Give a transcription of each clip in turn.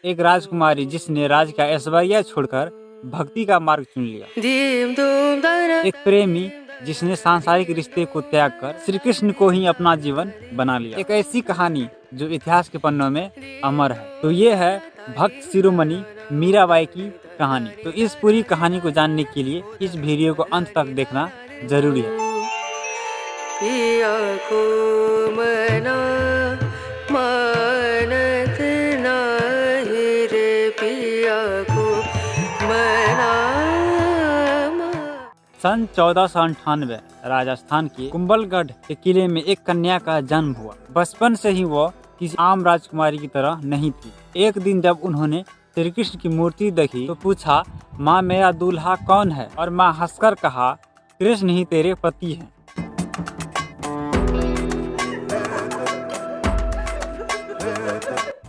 एक राजकुमारी जिसने राज का ऐश्वर्य छोड़कर भक्ति का मार्ग चुन लिया। एक प्रेमी जिसने सांसारिक रिश्ते को त्याग कर श्री कृष्ण को ही अपना जीवन बना लिया। एक ऐसी कहानी जो इतिहास के पन्नों में अमर है। तो ये है भक्त शिरोमणि मीराबाई की कहानी। तो इस पूरी कहानी को जानने के लिए इस वीडियो को अंत तक देखना जरूरी है। पिया को मना मानत नाही रे, पिया को मना। सन 1498 राजस्थान के कुंभलगढ़ के किले में एक कन्या का जन्म हुआ। बचपन से ही वो किसी आम राजकुमारी की तरह नहीं थी। एक दिन जब उन्होंने श्री कृष्ण की मूर्ति देखी तो पूछा, माँ मेरा दूल्हा कौन है? और माँ हंसकर कहा, कृष्ण ही तेरे पति हैं।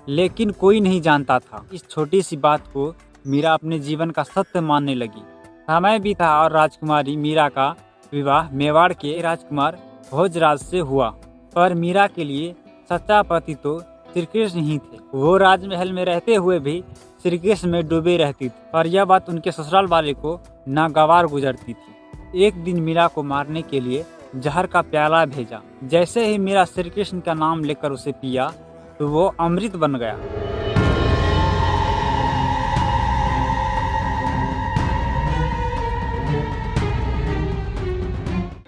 लेकिन कोई नहीं जानता था। इस छोटी सी बात को मीरा अपने जीवन का सत्य मानने लगी। समय बीता और राजकुमारी मीरा का विवाह मेवाड़ के राजकुमार भोजराज से हुआ। पर मीरा के लिए सच्चा पति तो श्री कृष्ण ही थे। वो राजमहल में रहते हुए भी श्री कृष्ण में डूबे रहती थी। पर यह बात उनके ससुराल वाले को नागवार गुजरती थी। एक दिन मीरा को मारने के लिए जहर का प्याला भेजा। जैसे ही मीरा श्री कृष्ण का नाम लेकर उसे पिया तो वो अमृत बन गया।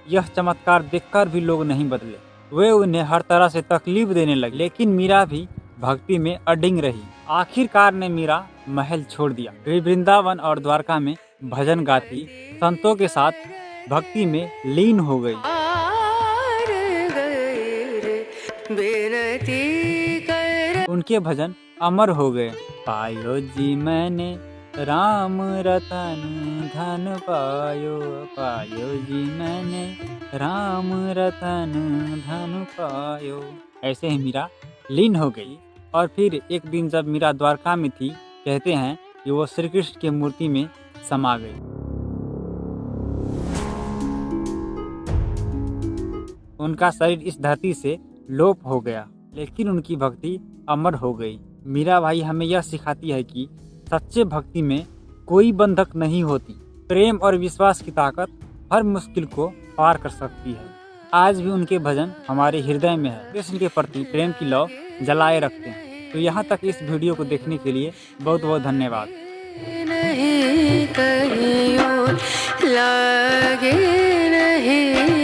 यह चमत्कार देखकर भी लोग नहीं बदले। वे उन्हें हर तरह से तकलीफ देने लगे। लेकिन मीरा भी भक्ति में अडिग रही। आखिरकार ने मीरा महल छोड़ दिया। वे वृंदावन और द्वारका में भजन गाती, संतों के साथ भक्ति में लीन हो गई। उनके भजन अमर हो गए। पायो जी मैंने राम रतन धन पायो, पायो जी मैंने राम रतन धन पायो। ऐसे ही मीरा लीन हो गई। और फिर एक दिन जब मीरा द्वारका में थी, कहते हैं कि वो श्री कृष्ण की मूर्ति में समा गई। उनका शरीर इस धरती से लोप हो गया, लेकिन उनकी भक्ति अमर हो गई। मीराबाई हमें यह सिखाती है कि सच्चे भक्ति में कोई बंधक नहीं होती। प्रेम और विश्वास की ताकत हर मुश्किल को पार कर सकती है। आज भी उनके भजन हमारे हृदय में है। कृष्ण के प्रति प्रेम की लौ जलाए रखते हैं। तो यहाँ तक इस वीडियो को देखने के लिए बहुत बहुत धन्यवाद। नहीं कहीं और लागे नहीं।